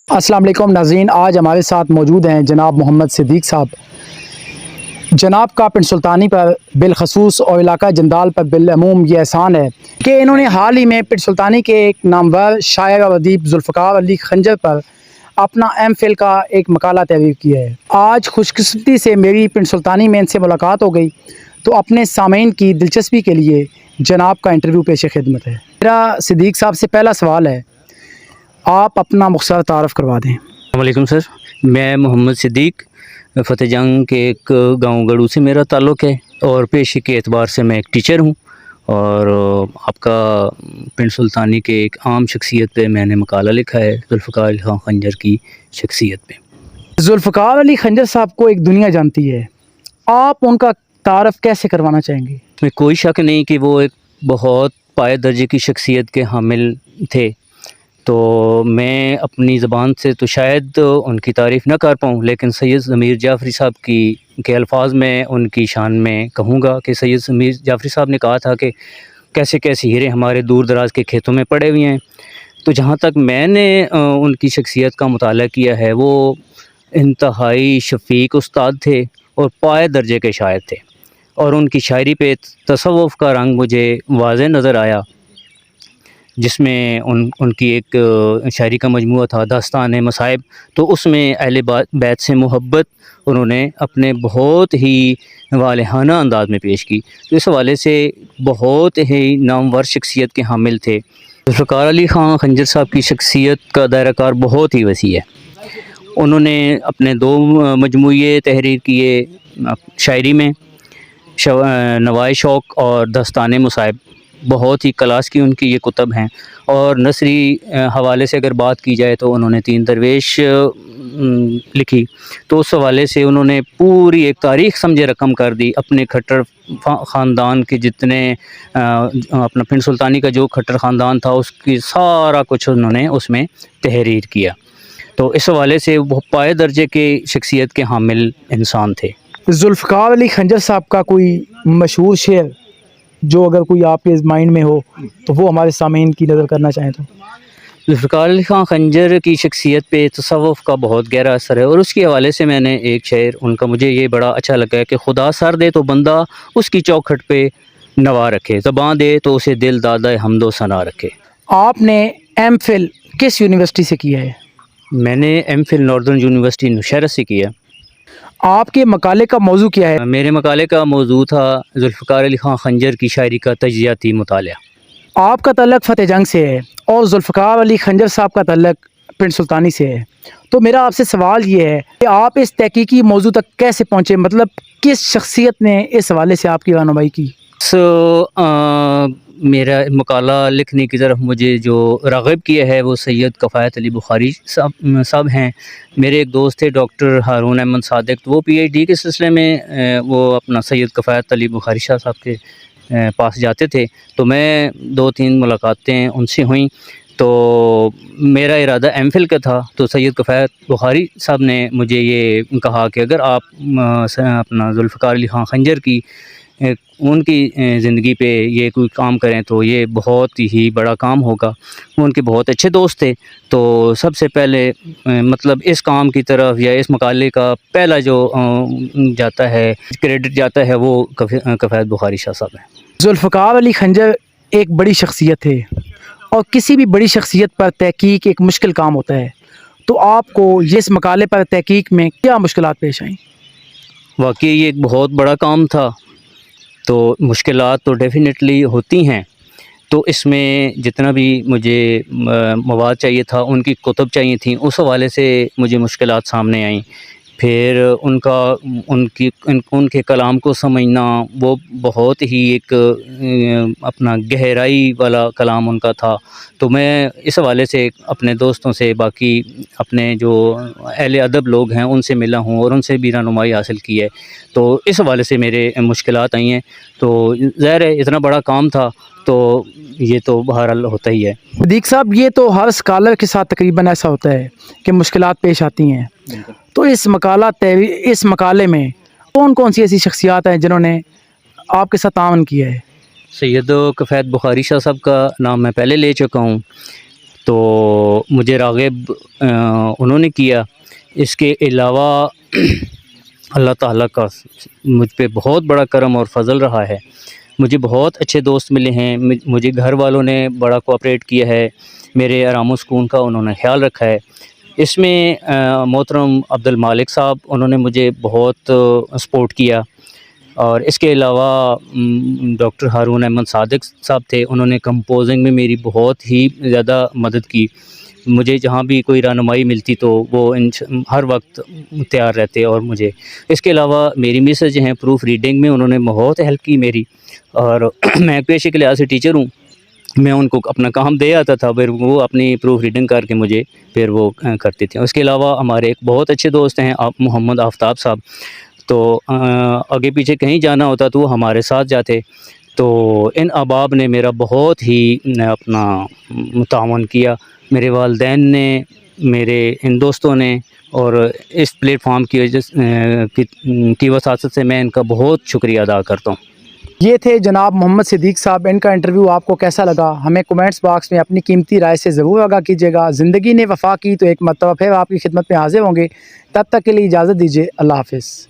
السلام علیکم ناظرین، آج ہمارے ساتھ موجود ہیں جناب محمد صدیق صاحب۔ جناب کا پنڈ سلطانی پر بالخصوص اور علاقہ جندال پر بالعموم یہ احسان ہے کہ انہوں نے حال ہی میں پنڈ سلطانی کے ایک نامور شاعر و ادیب ذوالفقار علی خنجر پر اپنا ایم فل کا ایک مقالہ تحریر کیا ہے۔ آج خوش قسمتی سے میری پنڈ سلطانی میں ان سے ملاقات ہو گئی تو اپنے سامعین کی دلچسپی کے لیے جناب کا انٹرویو پیش خدمت ہے۔ میرا صدیق صاحب سے پہلا سوال ہے، آپ اپنا مختصر تعارف کروا دیں۔ السلام علیکم سر، میں محمد صدیق فتح جنگ کے ایک گاؤں گڑو سے میرا تعلق ہے، اور پیشے کے اعتبار سے میں ایک ٹیچر ہوں، اور آپ کا پنڈ سلطانی کے ایک عام شخصیت پہ میں نے مقالہ لکھا ہے، ذوالفقار علی خان خنجر کی شخصیت پہ۔ ذوالفقار علی خنجر صاحب کو ایک دنیا جانتی ہے، آپ ان کا تعارف کیسے کروانا چاہیں گے؟ اس میں کوئی شک نہیں کہ وہ ایک بہت پائے درجے کی شخصیت کے حامل تھے، تو میں اپنی زبان سے تو شاید ان کی تعریف نہ کر پاؤں، لیکن سید ضمیر جعفری صاحب کے الفاظ میں ان کی شان میں کہوں گا کہ سید ضمیر جعفری صاحب نے کہا تھا کہ کیسے کیسے ہیرے ہمارے دور دراز کے کھیتوں میں پڑے ہوئے ہیں۔ تو جہاں تک میں نے ان کی شخصیت کا مطالعہ کیا ہے، وہ انتہائی شفیق استاد تھے اور پائے درجے کے شاعر تھے، اور ان کی شاعری پہ تصوف کا رنگ مجھے واضح نظر آیا، جس میں ان کی ایک شاعری کا مجموعہ تھا داستان مصائب، تو اس میں اہل بیت سے محبت انہوں نے اپنے بہت ہی والہانہ انداز میں پیش کی۔ تو اس حوالے سے بہت ہی نامور شخصیت کے حامل تھے۔ ذوالفقار علی خان خنجر صاحب کی شخصیت کا دائرہ کار بہت ہی وسیع ہے۔ انہوں نے اپنے 2 مجموعے تحریر کیے شاعری میں، نوائے شوق اور داستان مصائب، بہت ہی کلاس کی ان کی یہ کتب ہیں۔ اور نثری حوالے سے اگر بات کی جائے تو انہوں نے 3 درویش لکھی، تو اس حوالے سے انہوں نے پوری ایک تاریخ سمجھے رقم کر دی، اپنے کھٹر خاندان کے جتنے اپنا پنڈ سلطانی کا جو کھٹر خاندان تھا اس کی سارا کچھ انہوں نے اس میں تحریر کیا۔ تو اس حوالے سے وہ پائے درجے کے شخصیت کے حامل انسان تھے۔ ذوالفقار علی خنجر صاحب کا کوئی مشہور شعر جو اگر کوئی آپ کے مائنڈ میں ہو تو وہ ہمارے سامعین کی نظر کرنا چاہیں تو؟ ذوالفقار علی خان خنجر کی شخصیت پہ تصوف کا بہت گہرا اثر ہے، اور اس کے حوالے سے میں نے ایک شعر ان کا مجھے یہ بڑا اچھا لگا ہے کہ خدا سر دے تو بندہ اس کی چوکھٹ پہ نوا رکھے، زباں دے تو اسے دل دادا حمد و ثنا رکھے۔ آپ نے ایم فل کس یونیورسٹی سے کیا ہے؟ میں نے M Phil northern university Nowshera سے کیا۔ آپ کے مقالے کا موضوع کیا ہے؟ میرے مقالے کا موضوع تھا ذوالفقار علی خان خنجر کی شاعری کا تجزیاتی مطالعہ۔ آپ کا تعلق فتح جنگ سے ہے اور ذوالفقار علی خنجر صاحب کا تعلق پنڈ سلطانی سے ہے، تو میرا آپ سے سوال یہ ہے کہ آپ اس تحقیقی موضوع تک کیسے پہنچے، مطلب کس شخصیت نے اس حوالے سے آپ کی رہنمائی کی؟ میرا مقالہ لکھنے کی طرف مجھے جو راغب کیا ہے وہ سید کفایت علی بخاری صاحب ہیں۔ میرے ایک دوست تھے ڈاکٹر ہارون احمد صادق، تو وہ پی ایچ ڈی کے سلسلے میں وہ اپنا سید کفایت علی بخاری شاہ صاحب کے پاس جاتے تھے، تو میں 2-3 ملاقاتیں ان سے ہوئیں، تو میرا ارادہ ایم فل کا تھا۔ تو سید کفایت بخاری صاحب نے مجھے یہ کہا کہ اگر آپ اپنا ذوالفقار علی خان خنجر کی ان کی زندگی پہ یہ کوئی کام کریں تو یہ بہت ہی بڑا کام ہوگا۔ وہ ان کے بہت اچھے دوست تھے، تو سب سے پہلے مطلب اس کام کی طرف یا اس مقالے کا پہلا جو جاتا ہے کریڈٹ جاتا ہے وہ کفایت بخاری شاہ صاحب ہیں۔ ذوالفقار علی خنجر ایک بڑی شخصیت ہے، اور کسی بھی بڑی شخصیت پر تحقیق ایک مشکل کام ہوتا ہے، تو آپ کو یہ اس مقالے پر تحقیق میں کیا مشکلات پیش آئیں؟ واقعی یہ ایک بہت بڑا کام تھا، تو مشکلات تو ڈیفینیٹلی ہوتی ہیں۔ تو اس میں جتنا بھی مجھے مواد چاہیے تھا، ان کی کتب چاہیے تھیں، اس حوالے سے مجھے مشکلات سامنے آئیں۔ پھر ان کے کلام کو سمجھنا، وہ بہت ہی ایک اپنا گہرائی والا کلام ان کا تھا، تو میں اس حوالے سے اپنے دوستوں سے، باقی اپنے جو اہل ادب لوگ ہیں ان سے ملا ہوں اور ان سے بھی رہنمائی حاصل کی ہے، تو اس حوالے سے میرے مشکلات آئی ہیں۔ تو ظاہر ہے اتنا بڑا کام تھا تو یہ تو بہرحال ہوتا ہی ہے۔ صدیق صاحب، یہ تو ہر اسکالر کے ساتھ تقریباً ایسا ہوتا ہے کہ مشکلات پیش آتی ہیں، تو اس مقالے میں کون کون سی ایسی شخصیات ہیں جنہوں نے آپ کے ساتھ تعاون کیا ہے؟ سید کفایت بخاری شاہ صاحب کا نام میں پہلے لے چکا ہوں، تو مجھے راغب انہوں نے کیا. اس کے علاوہ اللہ تعالیٰ کا مجھ پہ بہت بڑا کرم اور فضل رہا ہے. مجھے بہت اچھے دوست ملے ہیں. مجھے گھر والوں نے بڑا کوآپریٹ کیا ہے. میرے آرام و سکون کا انہوں نے خیال رکھا ہے. اس میں محترم عبد المالک صاحب انہوں نے مجھے بہت سپورٹ کیا. اور اس کے علاوہ ڈاکٹر ہارون احمد صادق صاحب تھے. انہوں نے کمپوزنگ میں میری بہت ہی زیادہ مدد کی. مجھے جہاں بھی کوئی رہنمائی ملتی تو وہ ہر وقت تیار رہتے. اور مجھے اس کے علاوہ میری مسز جو ہیں پروف ریڈنگ میں انہوں نے بہت ہیلپ کی میری. اور میں پیشے کے لحاظ سے ٹیچر ہوں. میں ان کو اپنا کام دے آتا تھا, پھر وہ اپنی پروف ریڈنگ کر کے مجھے پھر وہ کرتے تھے. اس کے علاوہ ہمارے ایک بہت اچھے دوست ہیں محمد آفتاب صاحب. تو آگے پیچھے کہیں جانا ہوتا تو وہ ہمارے ساتھ جاتے. تو ان احباب نے میرا بہت ہی اپنا تعاون کیا. میرے والدین نے, میرے ان دوستوں نے, اور اس پلیٹ فارم کی وجہ کی وساطت سے میں ان کا بہت شکریہ ادا کرتا ہوں. یہ تھے جناب محمد صدیق صاحب. ان کا انٹرویو آپ کو کیسا لگا ہمیں کومنٹس باکس میں اپنی قیمتی رائے سے ضرور آگاہ کیجیے گا. زندگی نے وفا کی تو ایک مرتبہ پھر آپ کی خدمت میں حاضر ہوں گے. تب تک کے لیے اجازت دیجیے. اللہ حافظ.